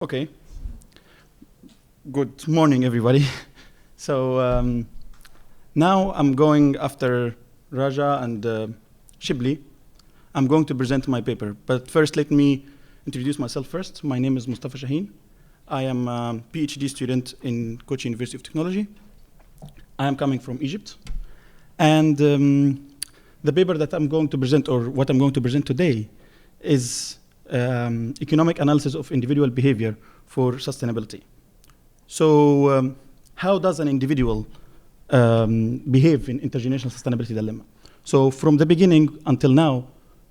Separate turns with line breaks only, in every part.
Okay. Good morning, everybody. So now I'm going after Raja and Shibli. I'm going to present my paper. But first, let me introduce myself first. My name is Mostafa Shahen. I am a PhD student in Kochi University of Technology. I am coming from Egypt. And the paper that I'm going to present, or what I'm going to present today, is economic analysis of individual behavior for sustainability. So how does an individual behave in intergenerational sustainability dilemma? So from the beginning until now,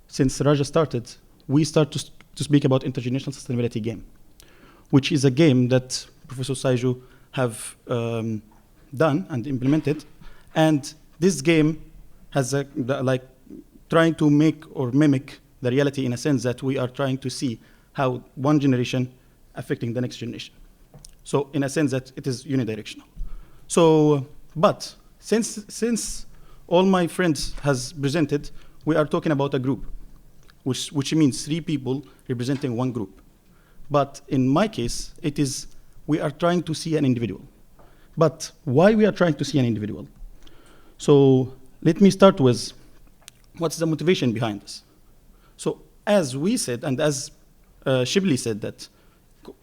since Raja started, we start to speak about intergenerational sustainability game, which is a game that Professor Saiju have done and implemented. And this game has trying to make or mimic the reality in a sense that we are trying to see how one generation affecting the next generation. So in a sense that it is unidirectional. So, but since all my friends has presented, we are talking about a group, which means 3 people representing one group. But in my case, it is, we are trying to see an individual. But why we are trying to see an individual? So let me start with what's the motivation behind this. So as we said, and as Shibli said, that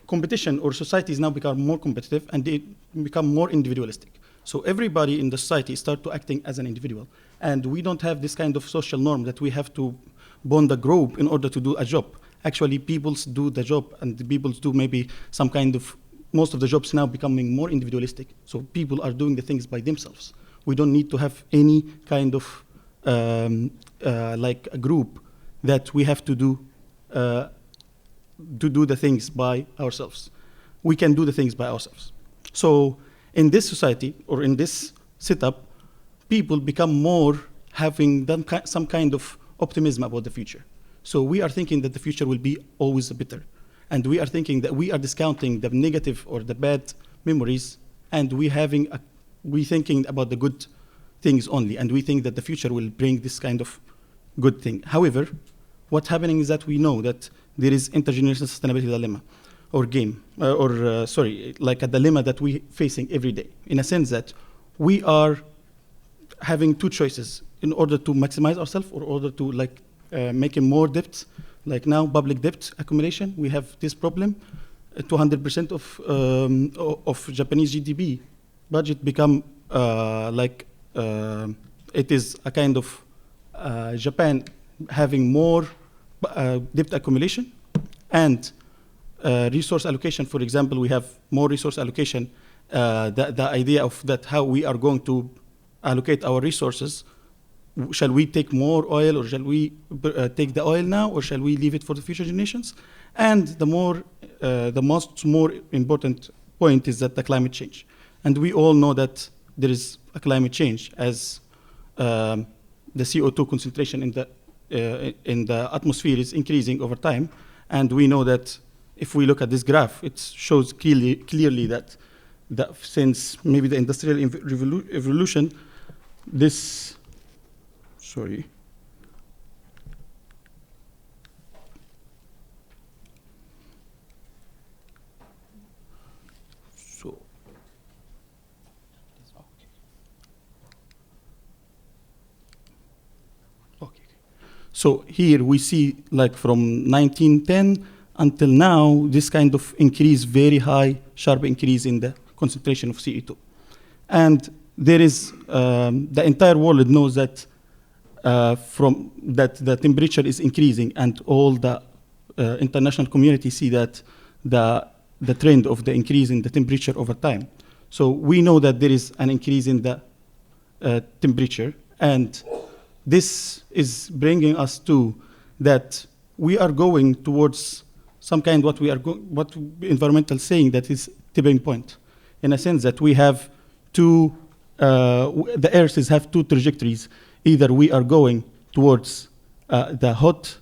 competition or societies now become more competitive and they become more individualistic. So everybody in the society start to acting as an individual. And we don't have this kind of social norm that we have to bond a group in order to do a job. Actually, people do the job and the people do maybe some kind of, most of the jobs now becoming more individualistic. So people are doing the things by themselves. We don't need to have any kind of like a group that we have to do the things by ourselves. We can do the things by ourselves. So in this society, or in this setup, people become more having some kind of optimism about the future. So we are thinking that the future will be always better. And we are thinking that we are discounting the negative or the bad memories, and we thinking about the good things only, and we think that the future will bring this kind of good thing. However, what's happening is that we know that there is intergenerational sustainability dilemma, or game, like a dilemma that we're facing every day, in a sense that we are having 2 choices in order to maximize ourselves or order to make more debt. Like now, public debt accumulation, we have this problem. 200% of Japanese GDP budget become it is a kind of Japan having more debt accumulation and resource allocation. For example, we have more resource allocation. The idea of that, how we are going to allocate our resources. Shall we take more oil, or shall we take the oil now, or shall we leave it for the future generations? And the more important point is that the climate change. And we all know that there is a climate change as the CO2 concentration in the atmosphere is increasing over time. And we know that if we look at this graph, it shows clearly that since maybe the Industrial Revolution, this, sorry. So here we see, like from 1910 until now, this kind of increase, very high, sharp increase in the concentration of CO2. And there is, the entire world knows that that the temperature is increasing, and all the international community see that the trend of the increase in the temperature over time. So we know that there is an increase in the temperature, and this is bringing us to that we are going towards some kind what environmental saying that is tipping point, in a sense that we have the Earth have 2 trajectories. Either we are going towards the hot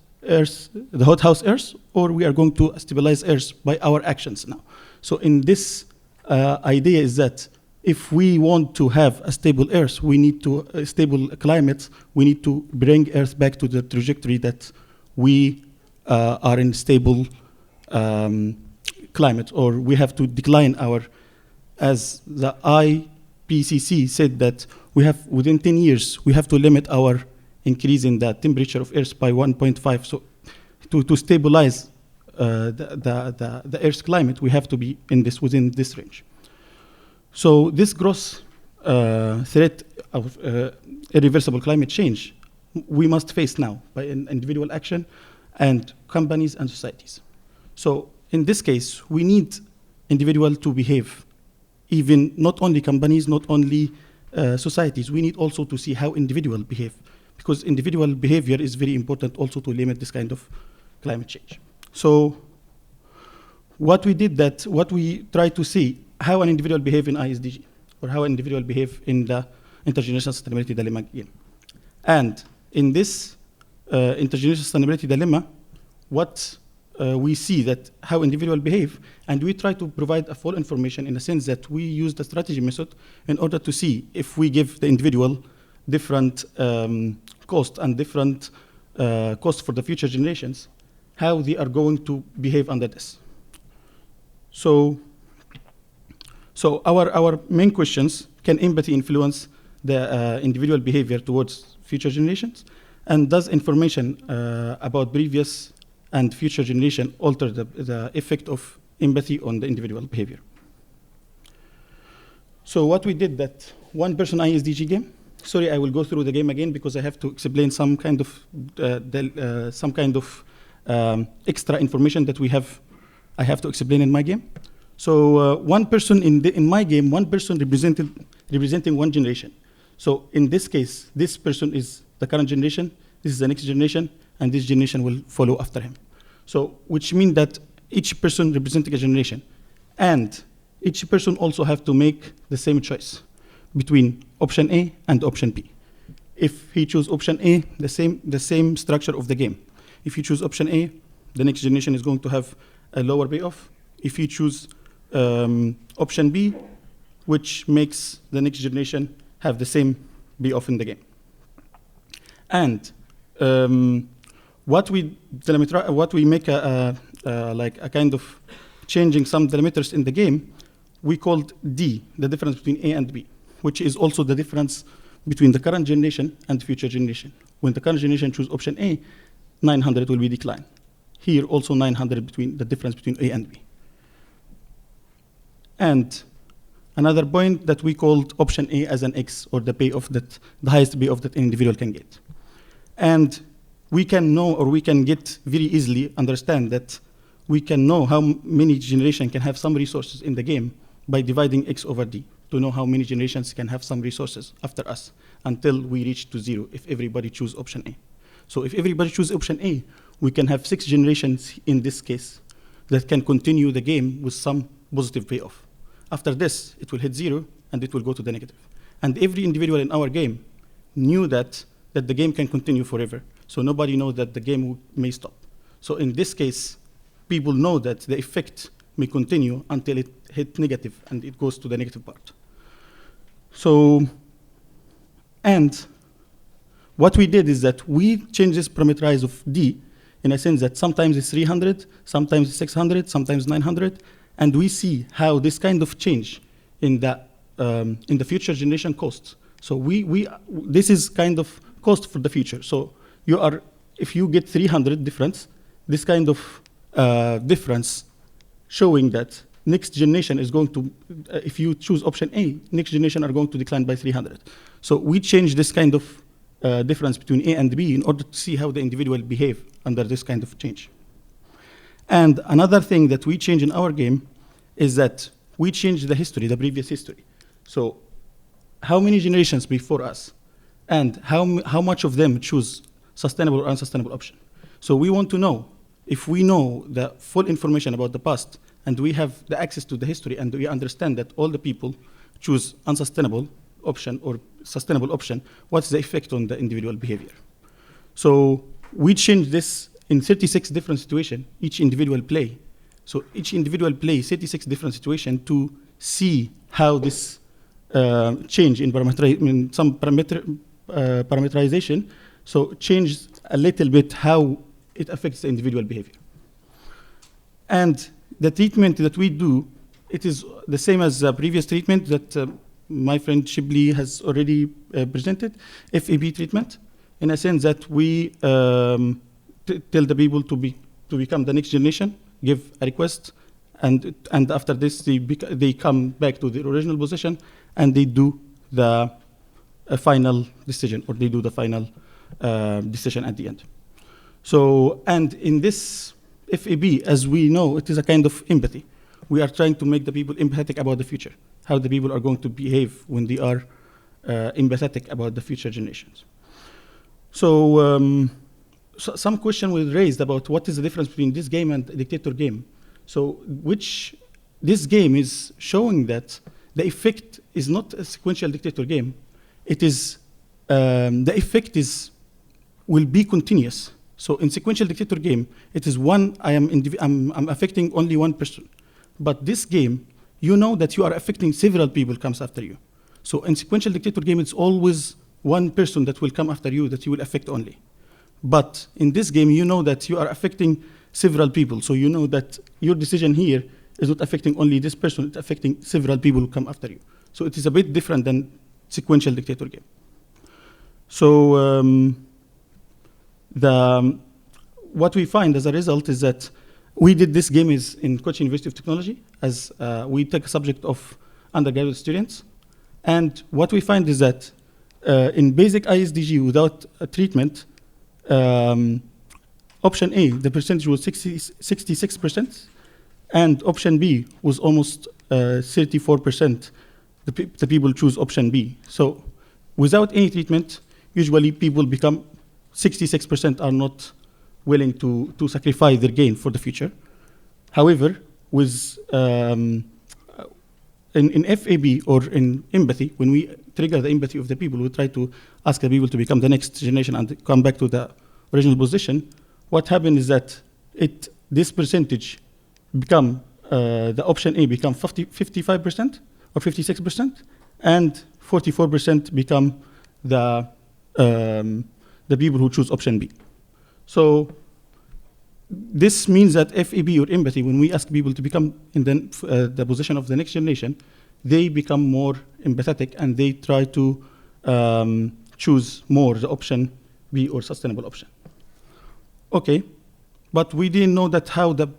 house Earth, or we are going to stabilize Earth by our actions now. So in this idea is that if we want to have a stable Earth, we need to stable climate. We need to bring Earth back to the trajectory that we are in stable climate, or we have to decline our, as the IPCC said that we have, within 10 years, we have to limit our increase in the temperature of Earth by 1.5. So to stabilize the Earth's climate, we have to be within this range. So this gross threat of irreversible climate change, we must face now by individual action and companies and societies. So in this case, we need individuals to behave, even not only companies, not only societies. We need also to see how individuals behave, because individual behavior is very important also to limit this kind of climate change. So what we try to see how an individual behave in ISDG, or how an individual behave in the intergenerational sustainability dilemma game. And in this intergenerational sustainability dilemma, what we see that how individuals behave, and we try to provide a full information in the sense that we use the strategy method in order to see if we give the individual different costs and different costs for the future generations, how they are going to behave under this. So our main questions: can empathy influence the individual behavior towards future generations? And does information about previous and future generation alter the effect of empathy on the individual behavior? So what we did, that one-person ISDG game. Sorry, I will go through the game again because I have to explain some kind of extra information that I have to explain in my game. So one person in my game, one person representing one generation. So in this case, this person is the current generation, this is the next generation, and this generation will follow after him. So which means that each person representing a generation, and each person also have to make the same choice between option A and option B. If he choose option A, the same structure of the game. If you choose option A, the next generation is going to have a lower payoff. If you choose option B, which makes the next generation have the same payoff in the game. And what we make like a kind of changing some delimiters in the game, we called D, the difference between A and B, which is also the difference between the current generation and future generation. When the current generation choose option A, 900 will be declined. Here also 900 between the difference between A and B. And another point that we called option A as an X, or the payoff that the highest payoff that an individual can get. And we can know, or we can get very easily understand that we can know how many generations can have some resources in the game by dividing X over D, to know how many generations can have some resources after us until we reach to 0 if everybody choose option A. So if everybody choose option A, we can have 6 generations in this case that can continue the game with some positive payoff. After this, it will hit 0 and it will go to the negative. And every individual in our game knew that the game can continue forever. So nobody knows that the game may stop. So in this case, people know that the effect may continue until it hit negative and it goes to the negative part. So, and what we did is that we changed this parameterize of D in a sense that sometimes it's 300, sometimes it's 600, sometimes 900, and we see how this kind of change in the future generation costs. So this is kind of cost for the future. So if you get 300 difference, this kind of difference showing that next generation is going to, if you choose option A, next generation are going to decline by 300. So we change this kind of difference between A and B in order to see how the individual behave under this kind of change. And another thing that we change in our game is that we change the history, the previous history. So how many generations before us, and how much of them choose sustainable or unsustainable option. So we want to know, if we know the full information about the past, and we have the access to the history, and we understand that all the people choose unsustainable option or sustainable option, what's the effect on the individual behavior? So we change this in 36 different situations, each individual play. So each individual play 36 different situations to see how this change in some parameterization, so change a little bit how it affects the individual behavior. And the treatment that we do, it is the same as the previous treatment that my friend Shibli has already presented, FAB treatment, in a sense that we tell the people to become the next generation, give a request, and after this they come back to their original position and they do the final decision, or they do the final decision at the end. So, and in this FAB, as we know, it is a kind of empathy. We are trying to make the people empathetic about the future, how the people are going to behave when they are empathetic about the future generations. So, some question was raised about what is the difference between this game and dictator game. So, this game is showing that the effect is not a sequential dictator game. It is, the effect will be continuous. So in sequential dictator game, it is I'm affecting only one person. But this game, you know that you are affecting several people comes after you. So in sequential dictator game, it's always one person that will come after you that you will affect only. But in this game, you know that you are affecting several people. So you know that your decision here is not affecting only this person, it's affecting several people who come after you. So it is a bit different than sequential dictator game. So what we find as a result is that we did this game is in Kochi University of Technology, as we take a subject of undergraduate students. And what we find is that in basic ISDG without a treatment, option A, the percentage was 66%, and option B was almost 34%. The people choose option B. So without any treatment, usually people become 66% are not willing to sacrifice their gain for the future. However, with in FAB or in empathy, when we trigger the empathy of the people, we try to ask the people to become the next generation and come back to the original position. What happened is that this percentage become, the option A become 55% or 56%, and 44% become the people who choose option B. So this means that FAB or empathy, when we ask people to become in the position of the next generation, they become more empathetic and they try to choose more the option B or sustainable option. Okay, but we didn't know that how the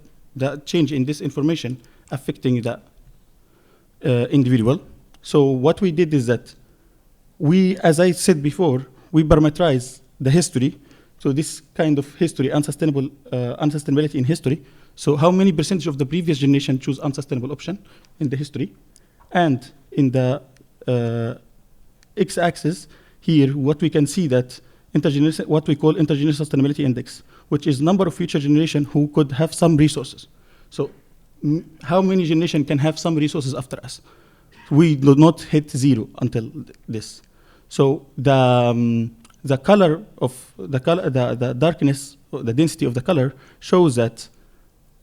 change in this information affecting the individual. So what we did is that we, as I said before, we parameterize the history. So this kind of history, unsustainability in history. So how many percentage of the previous generation choose unsustainable option in the history? And in the x-axis here, what we can see that what we call intergenerational sustainability index, which is number of future generation who could have some resources. So how many generation can have some resources after us? We do not hit zero until this. So the color of the darkness, the density of the color shows that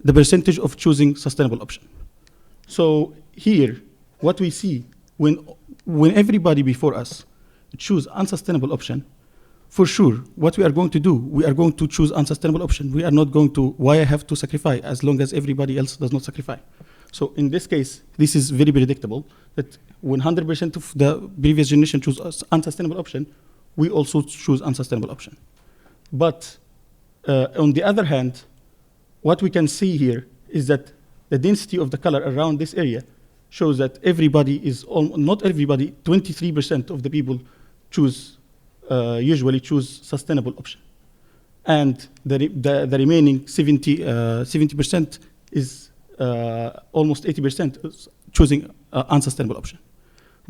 the percentage of choosing sustainable option. So here, what we see when everybody before us choose unsustainable option, for sure, what we are going to do, we are going to choose unsustainable option. We are not going to, why I have to sacrifice as long as everybody else does not sacrifice. So in this case, this is very predictable that when 100% of the previous generation choose unsustainable option, we also choose unsustainable option. But on the other hand, what we can see here is that the density of the color around this area shows that everybody is, not everybody, 23% of the people usually choose sustainable option. And the remaining 70% is almost 80% choosing unsustainable option.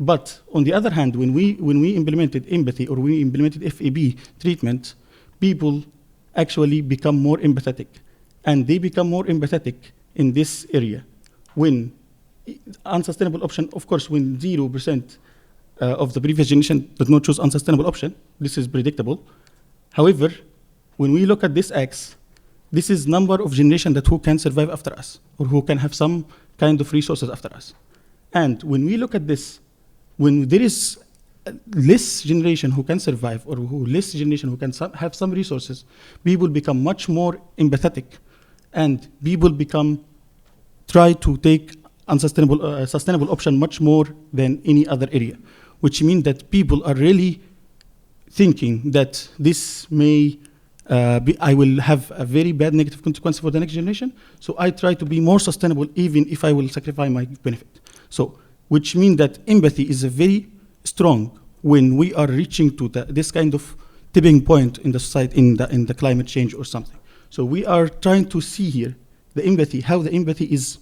But on the other hand, when we implemented empathy or we implemented FAB treatment, people actually become more empathetic. And they become more empathetic in this area. When unsustainable option, of course, when 0% of the previous generation does not choose unsustainable option, this is predictable. However, when we look at this X, this is number of generation that who can survive after us or who can have some kind of resources after us. And when we look at this, when there is less generation who can survive or less generation who can have some resources, people become much more empathetic and people become try to take sustainable option much more than any other area, which means that people are really thinking that this may I will have a very bad negative consequence for the next generation. So I try to be more sustainable even if I will sacrifice my benefit. So, which means that empathy is a very strong when we are reaching to this kind of tipping point in the society, in the climate change or something. So we are trying to see here the empathy, how the empathy is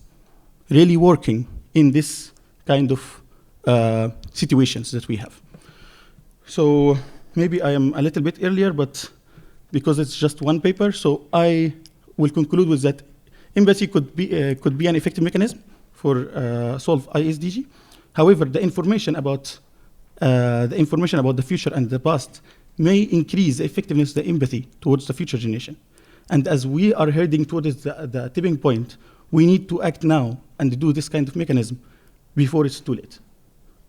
really working in this kind of situations that we have. So maybe I am a little bit earlier, but because it's just one paper, so I will conclude with that empathy could be an effective mechanism for solve ISDG. However, the information about the future and the past may increase the effectiveness of the empathy towards the future generation. And as we are heading towards the tipping point, we need to act now and do this kind of mechanism before it's too late.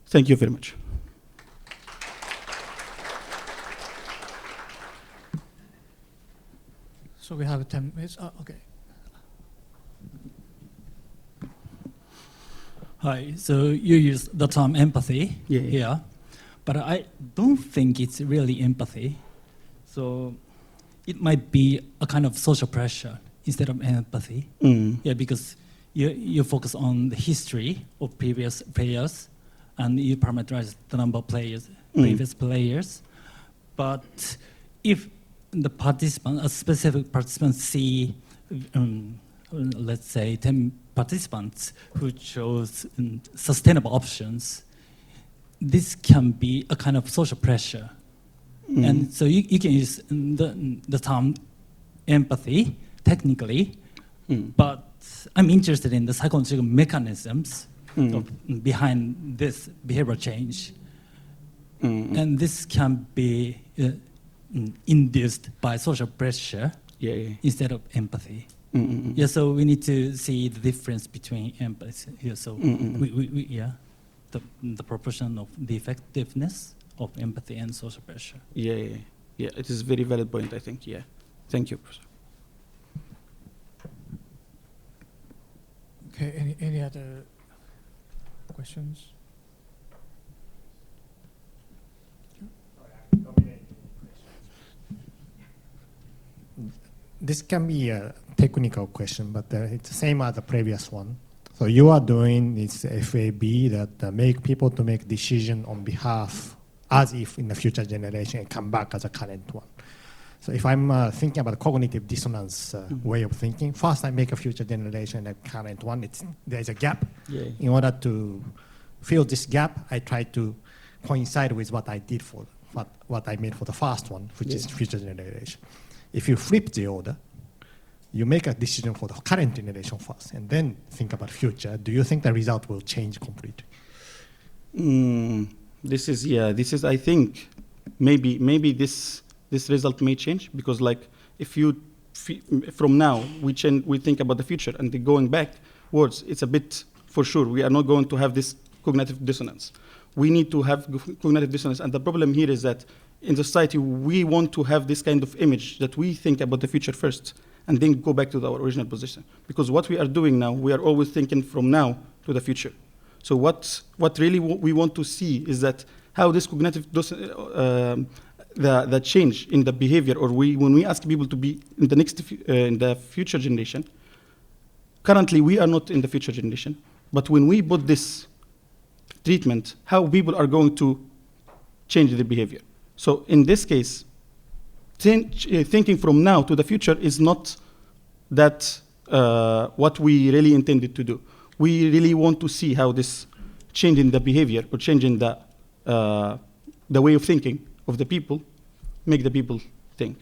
Thank you very much.
So we have 10 minutes. Okay.
Hi. So you use the term empathy here, but I don't think it's really empathy. So it might be a kind of social pressure instead of empathy. Yeah, because you focus on the history of previous players, and you parameterize the number of players, previous players. But if the participant, a specific participant see, let's say 10 participants who chose sustainable options, this can be a kind of social pressure. And so you can use the term empathy technically, but I'm interested in the psychological mechanisms behind this behavior change. And this can be induced by social pressure instead of empathy. Yeah, so we need to see the difference between empathy. Yeah, so the proportion of the effectiveness of empathy and social pressure.
Yeah, it is a very valid point, I think. Yeah, thank you, Professor.
Okay, any other questions? This can be a technical question, but it's the same as the previous one. So you are doing this FAB that make people to make decision on behalf as if in the future generation it come back as a current one. So if I'm thinking about cognitive dissonance way of thinking, first I make a future generation and a current one. There's a gap. In order to fill this gap, I try to coincide with what I did for what I made for the first one, which is future generation. If you flip the order, you make a decision for the current generation first, and then think about future. Do you think the result will change completely?
This is. I think maybe this result may change because, like, if you from now we think about the future and then going backwards, it's a bit for sure we are not going to have this cognitive dissonance. We need to have cognitive dissonance, and the problem here is that in society we want to have this kind of image that we think about the future first and then go back to our original position. Because what we are doing now, we are always thinking from now to the future. So what really we want to see is that how this cognitive the change in the behavior, or when we ask people to be in the future generation. Currently, we are not in the future generation, but when we put this treatment, how people are going to change their behavior. So in this case, thinking from now to the future is not that what we really intended to do. We really want to see how this change in the behavior or change in the way of thinking of the people make the people think.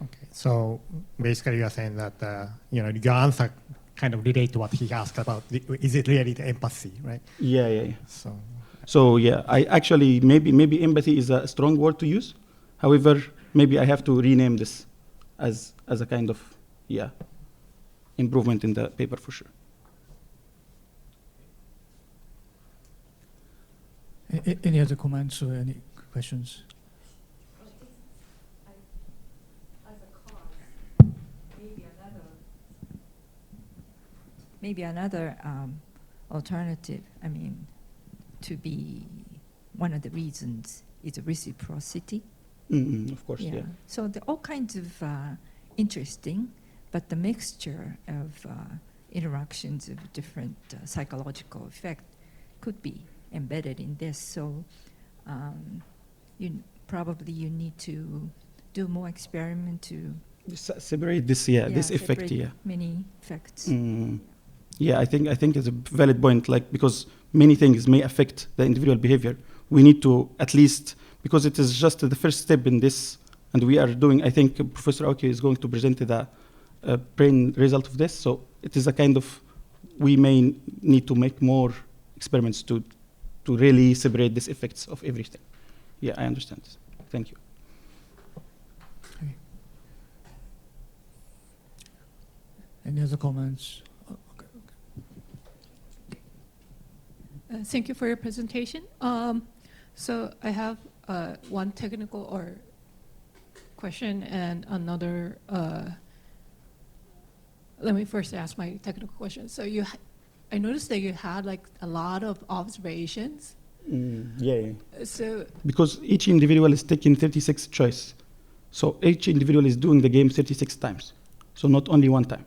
Okay, so basically you are saying that your answer kind of relate to what he asked about. Is it really the empathy, right?
Yeah. So yeah, I actually maybe empathy is a strong word to use. However, maybe I have to rename this as a kind of improvement in the paper for sure.
Any other comments or any questions?
maybe another alternative, I mean, to be one of the reasons is reciprocity.
Of course, yeah.
So all kinds of interesting, but the mixture of interactions of different psychological effect could be embedded in this. So you need to do more experiment to
separate this, this effect,
many effects.
Yeah, I think it's a valid point. Like, because many things may affect the individual behavior, we need to at least, because it is just the first step in this, and we are doing. I think Professor Aoki is going to present the brain result of this. So it is a kind of, we may need to make more experiments to really separate these effects of everything. Yeah, I understand this. Thank you.
Okay. Any other comments?
Thank you for your presentation. So I have one technical or question and another. Let me first ask my technical question. So I noticed that you had like a lot of observations.
Yeah.
So
because each individual is taking 36 choice. So each individual is doing the game 36 times. So not only one time.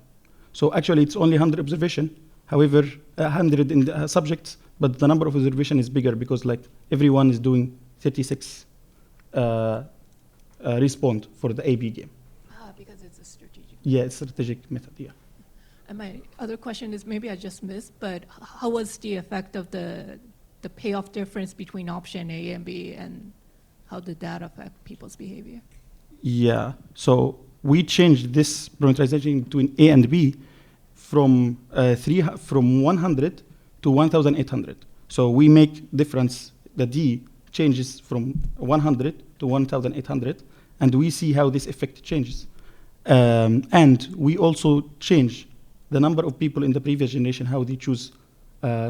So actually it's only 100 observation. However, 100 in the subjects, but the number of observation is bigger because like everyone is doing 36 respond for the AB game.
Because it's a strategic.
Yeah, it's a strategic method, yeah.
And my other question is, maybe I just missed, but how was the effect of the payoff difference between option A and B, and how did that affect people's behavior?
Yeah, so we changed this parameterization between A and B from 100 to 1,800. So we make difference, the D changes from 100 to 1,800, and we see how this effect changes. And we also change the number of people in the previous generation, how they choose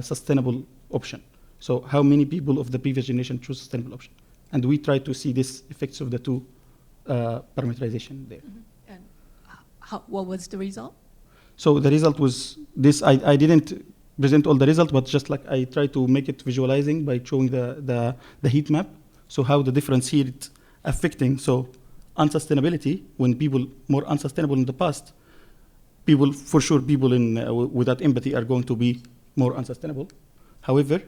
sustainable option. So how many people of the previous generation choose sustainable option. And we try to see these effects of the two parameterization there.
Mm-hmm. And what was the result?
So the result was this. I didn't present all the result, but just like I try to make it visualizing by showing the heat map. So how the difference here it's affecting. So unsustainability, when people more unsustainable in the past, people, for sure, people without empathy are going to be more unsustainable. However,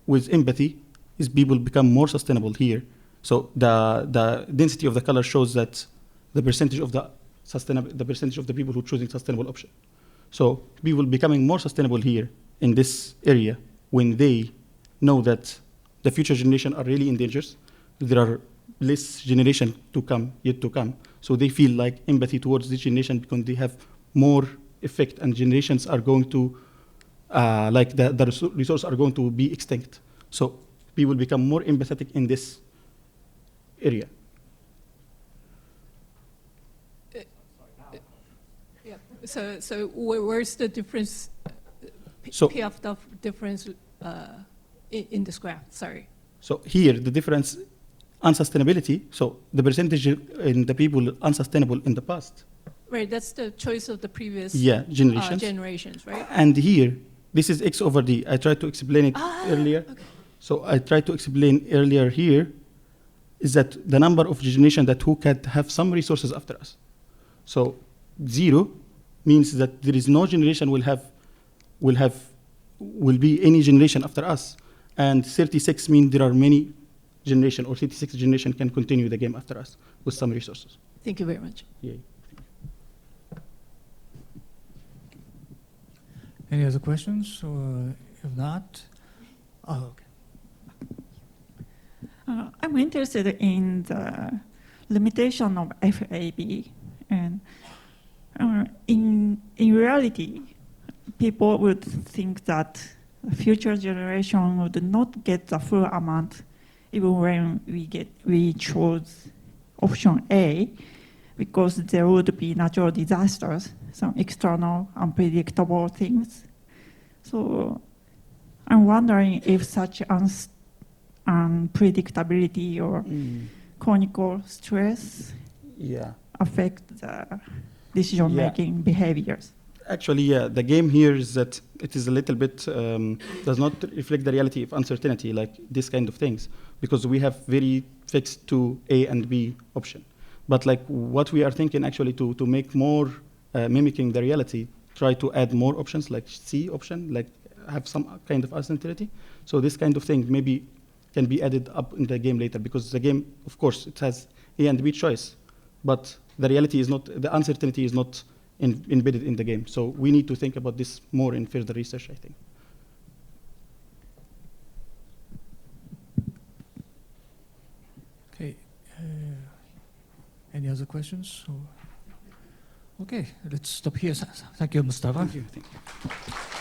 with empathy, is people become more sustainable here. So the density of the color shows that the percentage of the percentage of the people who are choosing sustainable option. So people becoming more sustainable here in this area when they know that the future generation are really in danger. There are less generation to come, yet to come. So they feel like empathy towards this generation because they have more effect, and generations are going to, like the resources are going to be extinct. So people become more empathetic in this area.
Yeah. So where's the difference? Payoff difference in this graph. Sorry.
So here the difference, unsustainability. So the percentage in the people unsustainable in the past.
Right. That's the choice of the previous
generations,
right?
And here this is X over D. I tried to explain it earlier. Okay. So I tried to explain earlier here is that the number of generations that who can have some resources after us. So 0 means that there is no generation will be any generation after us. And 36 means there are many generation, or 36 generation can continue the game after us with some resources.
Thank you very much.
Yeah.
Any other questions? Or if not, okay.
I'm interested in the limitation of FAB, and in reality, people would think that the future generation would not get the full amount even when we chose option A, because there would be natural disasters, some external unpredictable things. So I'm wondering if such unpredictability or chronic stress affect the decision-making behaviors.
Actually, yeah, the game here is that it is a little bit, does not reflect the reality of uncertainty, like this kind of things, because we have very fixed two A and B option. But like what we are thinking actually to make more mimicking the reality, try to add more options like C option, like have some kind of uncertainty. So this kind of thing maybe can be added up in the game later, because the game, of course, it has A and B choice, but the reality is not, the uncertainty is not embedded in the game. So we need to think about this more in further research, I think.
Okay. Any other questions? Okay, let's stop here. Thank you, Mostafa.
Thank you.